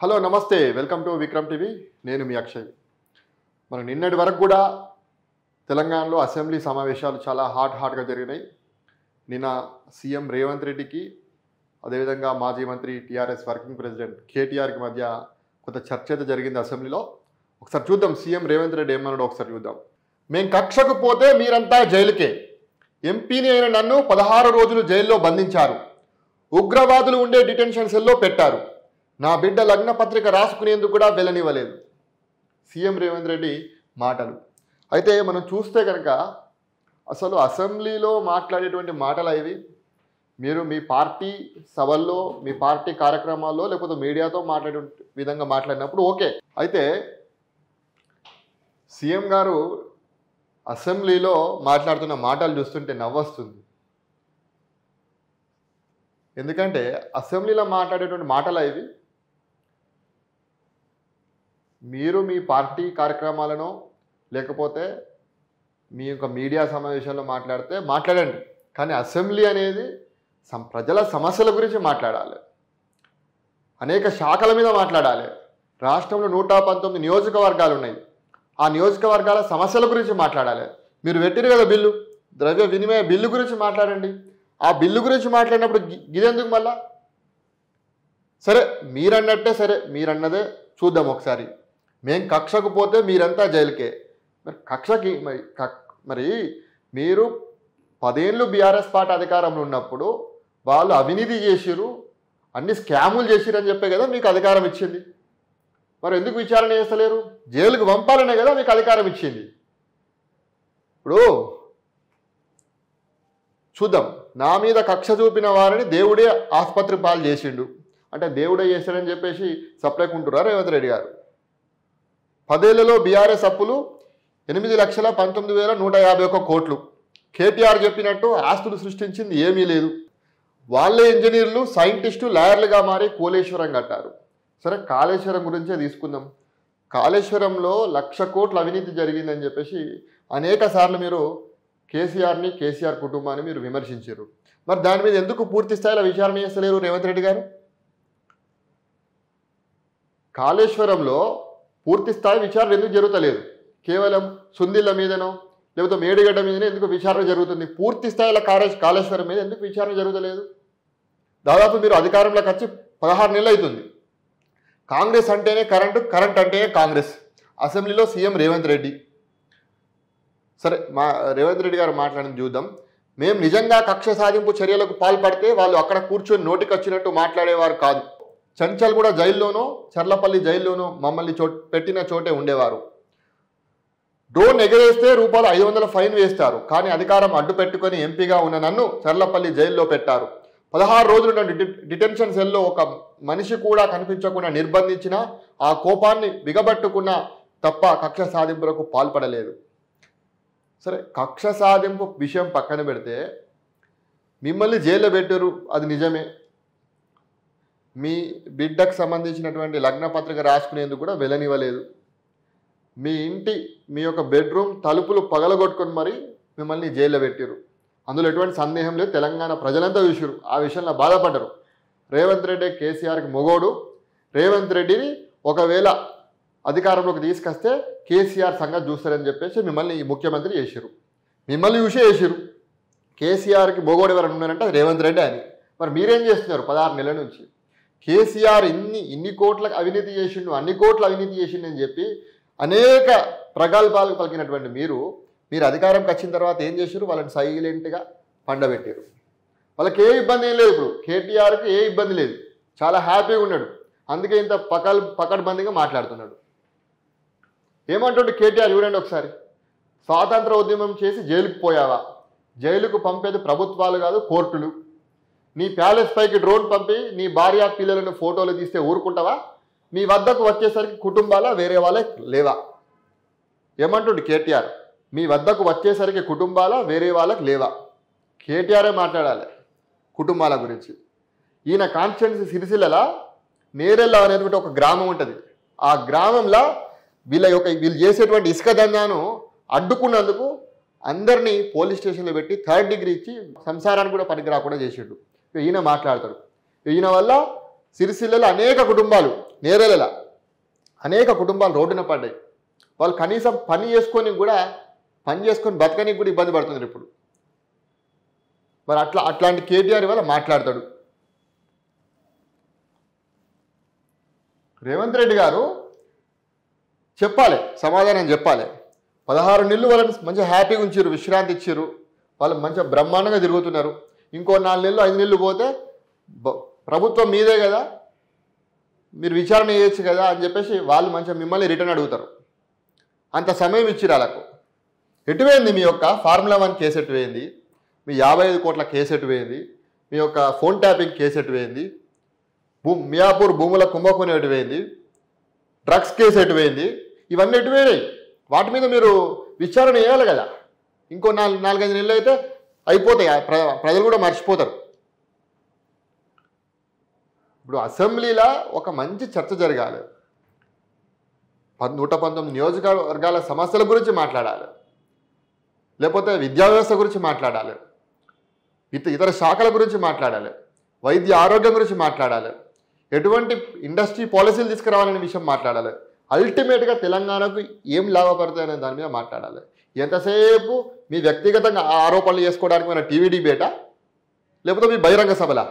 Hello నమస్తే welcome to Vikram TV నేను మీ అక్షయ్. మనం నిన్నటి వరకు కూడా తెలంగాణలో అసెంబ్లీ సమావేశాలు చాలా హాట్గా జరిగినాయి. నిన్న సీఎం రేవంత్ రెడ్డికి అదేవిధంగా మాజీ మంత్రి టీఆర్ఎస్ వర్కింగ్ ప్రెసిడెంట్ కేటీఆర్కి మధ్య కొంత చర్చ అయితే జరిగింది అసెంబ్లీలో. ఒకసారి చూద్దాం సీఎం రేవంత్ రెడ్డి ఏమన్నాడో ఒకసారి చూద్దాం. మేం కక్షకు పోతే మీరంతా జైలుకే, ఎంపీని అయిన నన్ను 16 రోజులు జైల్లో బంధించారు, ఉగ్రవాదులు ఉండే డిటెన్షన్ సెల్లో పెట్టారు, నా బిడ్డ లగ్న పత్రిక రాసుకునేందుకు కూడా వెళ్ళనివ్వలేదు. సీఎం రేవంత్ రెడ్డి మాటలు అయితే మనం చూస్తే కనుక అసలు అసెంబ్లీలో మాట్లాడేటువంటి మాటలు ఇవి. మీరు మీ పార్టీ సభల్లో మీ పార్టీ కార్యక్రమాల్లో లేకపోతే మీడియాతో మాట్లాడే విధంగా మాట్లాడినప్పుడు ఓకే. అయితే సీఎం గారు అసెంబ్లీలో మాట్లాడుతున్న మాటలు చూస్తుంటే నవ్వొస్తుంది. ఎందుకంటే అసెంబ్లీలో మాట్లాడేటువంటి మాటలు ఇవి. మీరు మీ పార్టీ కార్యక్రమాలను లేకపోతే మీ యొక్క మీడియా సమావేశంలో మాట్లాడండి, కానీ అసెంబ్లీ అనేది ప్రజల సమస్యల గురించి మాట్లాడాలి, అనేక శాఖల మీద మాట్లాడాలి. రాష్ట్రంలో 119 నియోజకవర్గాలు ఉన్నాయి, ఆ నియోజకవర్గాల సమస్యల గురించి మాట్లాడాలి. మీరు పెట్టిరు కదా బిల్లు, ద్రవ్య వినిమయ బిల్లు గురించి మాట్లాడండి. ఆ బిల్లు గురించి మాట్లాడినప్పుడు గిదెందుకు మళ్ళా? సరే మీరన్నట్టే, సరే మీరన్నదే చూద్దాం ఒకసారి. మేం కక్షకు పోతే మీరంతా జైలుకే. మరి కక్షకి మరి మీరు 10 ఏళ్ళు బీఆర్ఎస్ పార్టీ అధికారంలో ఉన్నప్పుడు వాళ్ళు అవినీతి చేసిరు, అన్ని స్కాములు చేసిరు అని చెప్పే కదా మీకు అధికారం ఇచ్చింది. మరి ఎందుకు విచారణ చేస్తలేరు? జైలుకు పంపాలనే కదా మీకు అధికారం ఇచ్చింది. ఇప్పుడు చూద్దాం, నా మీద కక్ష చూపిన వారిని దేవుడే ఆసుపత్రి పాలు చేసిండు అంటే దేవుడే చేశాడని చెప్పేసి సప్లైకుంటున్నారు రేవంత్ రెడ్డి గారు. 10 ఏళ్లలో బీఆర్ఎస్ అప్పులు 8,19,151 కోట్లు. కేటీఆర్ చెప్పినట్టు ఆస్తులు సృష్టించింది ఏమీ లేదు. వాళ్ళే ఇంజనీర్లు, సైంటిస్టు, లాయర్లుగా మారి కాళేశ్వరం కట్టారు. సరే కాళేశ్వరం గురించే తీసుకుందాం. కాళేశ్వరంలో 1,00,000 కోట్ల అవినీతి జరిగిందని చెప్పేసి అనేక సార్లు మీరు కేసీఆర్ కుటుంబాన్ని మీరు విమర్శించారు. మరి దాని మీద ఎందుకు పూర్తి స్థాయిలో విచారణ చేస్తలేరు రేవంత్ రెడ్డి గారు? కాళేశ్వరంలో పూర్తి స్థాయి విచారణ ఎందుకు జరుగుతలేదు? కేవలం సుందిళ్ళ మీదనో లేకపోతే మేడిగడ్డ మీదనే ఎందుకు విచారణ జరుగుతుంది? పూర్తి స్థాయిలో కాళేశ్వరం మీద ఎందుకు విచారణ జరుగుతలేదు? దాదాపు మీరు అధికారంలోకి వచ్చి 16 నెలలు అవుతుంది. కాంగ్రెస్ అంటేనే కరెంట్ అంటేనే కాంగ్రెస్. అసెంబ్లీలో సీఎం రేవంత్ రెడ్డి. సరే రేవంత్ రెడ్డి గారు మాట్లాడింది చూద్దాం. మేము నిజంగా కక్ష సాధింపు చర్యలకు పాల్పడితే వాళ్ళు అక్కడ కూర్చొని నోటికి వచ్చినట్టు మాట్లాడేవారు కాదు. చంచల్ కూడా జైల్లోనో చర్లపల్లి జైల్లోనో మమ్మల్ని పెట్టిన చోటే ఉండేవారు. డ్రోన్ ఎగరేస్తే ₹500 ఫైన్ వేస్తారు, కానీ అధికారం అడ్డు పెట్టుకొని ఎంపీగా ఉన్న నన్ను చర్లపల్లి జైల్లో పెట్టారు. 16 రోజులు నన్ను డిటెన్షన్ సెల్లో ఒక మనిషి కూడా కనిపించకుండా నిర్బంధించిన ఆ కోపాన్ని బిగబట్టుకున్న తప్ప కక్ష సాధింపులకు పాల్పడలేదు. సరే కక్ష సాధింపు విషయం పక్కన పెడితే మిమ్మల్ని జైల్లో పెట్టారు, అది నిజమే. మీ బిడ్డకు సంబంధించినటువంటి లగ్న పత్రిక రాసుకునేందుకు కూడా వెళ్ళనివ్వలేదు. మీ యొక్క బెడ్రూమ్ తలుపులు పగలగొట్టుకొని మరి మిమ్మల్ని జైల్లో పెట్టారు. అందులో ఎటువంటి సందేహం లేదు. తెలంగాణ ప్రజలంతా చూసారు, ఆ విషయంలో బాధపడ్డరు. రేవంత్ రెడ్డి కేసీఆర్కి మొగోడు. రేవంత్ రెడ్డిని ఒకవేళ అధికారంలోకి తీసుకొస్తే కేసీఆర్ సంగతి చూస్తారని చెప్పేసి మిమ్మల్ని ముఖ్యమంత్రి చేశారు. మిమ్మల్ని చూసే చేశారు. కేసీఆర్కి మొగోడు ఎవరైనా ఉన్నారంటే అది రేవంత్ రెడ్డి అని. మరి మీరేం చేస్తున్నారు 16 నెలల నుంచి? కేసీఆర్ ఇన్ని కోట్లకు అవినీతి చేసిండు, అన్ని కోట్ల అవినీతి చేసిండు అని చెప్పి అనేక ప్రగల్భాలు పలికినటువంటి మీరు అధికారంకి వచ్చిన తర్వాత ఏం చేశారు? వాళ్ళని సైలెంట్గా పండబెట్టారు. వాళ్ళకి ఏ ఇబ్బంది ఏం లేదు. ఇప్పుడు కేటీఆర్కి ఏ ఇబ్బంది లేదు, చాలా హ్యాపీగా ఉన్నాడు. అందుకే ఇంత పకడ్బందీగా మాట్లాడుతున్నాడు. ఏమంటాడు కేటీఆర్ చూడండి ఒకసారి. స్వాతంత్ర ఉద్యమం చేసి జైలుకు పోయావా? జైలుకు పంపేది ప్రభుత్వాలు కాదు, కోర్టులు. నీ ప్యాలెస్ పైకి డ్రోన్ పంపి నీ భార్య పిల్లలను ఫోటోలు తీస్తే ఊరుకుంటావా? మీ వద్దకు వచ్చేసరికి కుటుంబాల వేరే వాళ్ళే లేవా? ఏమంటుండు కేటీఆర్? మీ వద్దకు వచ్చేసరికి కుటుంబాల వేరే వాళ్ళకి లేవా? కేటీఆరే మాట్లాడాలి కుటుంబాల గురించి. ఈయన కాన్స్టిట్యున్సీ సిరిసిల్ల నేరెళ్ళ అనేటువంటి ఒక గ్రామం ఉంటుంది. ఆ గ్రామంలో వీళ్ళు చేసేటువంటి ఇసుక దందాను అడ్డుకున్నందుకు అందరినీ పోలీస్ స్టేషన్లో పెట్టి 3rd డిగ్రీ ఇచ్చి సంసారాన్ని కూడా పనికి రాకుండా చేసిండు. ఈయన మాట్లాడతాడు. ఈయన వల్ల సిరిసిల్లలో అనేక కుటుంబాలు నేరేలలా అనేక కుటుంబాలు రోడ్డున పడ్డాయి. వాళ్ళు కనీసం పని చేసుకొని బతకనికి కూడా ఇబ్బంది పడుతున్నారు ఇప్పుడు. మరి అట్లాంటి కేటీఆర్ వల్ల మాట్లాడతాడు. రేవంత్ రెడ్డి గారు చెప్పాలి, సమాధానం చెప్పాలి. 16 నెలలు వాళ్ళని మంచిగా హ్యాపీగా ఉంచారు, విశ్రాంతి ఇచ్చారు, వాళ్ళు మంచిగా బ్రహ్మాండంగా తిరుగుతున్నారు. ఇంకో 4 నెలలు 5 నెలలు పోతే ప్రభుత్వం మీదే కదా, మీరు విచారణ చేయొచ్చు కదా అని చెప్పేసి వాళ్ళు మంచిగా మిమ్మల్ని రిటర్న్ అడుగుతారు. అంత సమయం ఇచ్చిరు వాళ్ళకు. ఎటువైంది మీ యొక్క ఫార్ములా 1 కేసు, ఎటువైంది మీ 55 కోట్ల కేసు, ఎటువైంది మీ యొక్క ఫోన్ ట్యాపింగ్ కేసు, ఎటువైంది మియాపూర్ భూముల కుంభకోణం, ఎటువైంది డ్రగ్స్ కేసు, ఎటువైంది ఇవన్నీ ఎటువైనాయి? వాటి మీద మీరు విచారణ చేయాలి కదా. ఇంకో 4-5 నెలలు అయితే అయిపోతాయి, ప్రజలు కూడా మర్చిపోతారు. ఇప్పుడు అసెంబ్లీలో ఒక మంచి చర్చ జరగాలి. 119 నియోజకవర్గాల సమస్యల గురించి మాట్లాడాలి, లేకపోతే విద్యా వ్యవస్థ గురించి మాట్లాడాలి, ఇతర శాఖల గురించి మాట్లాడాలి, వైద్య ఆరోగ్యం గురించి మాట్లాడాలి, ఎటువంటి ఇండస్ట్రీ పాలసీలు తీసుకురావాలనే విషయం మాట్లాడాలి. అల్టిమేట్గా తెలంగాణకు ఏం లాభపడతాయనే దాని మీద మాట్లాడాలి. ఎంతసేపు మీ వ్యక్తిగతంగా ఆరోపణలు చేసుకోవడానికి మన టీవీ డిబేటా, లేకపోతే మీ బహిరంగ సభలా?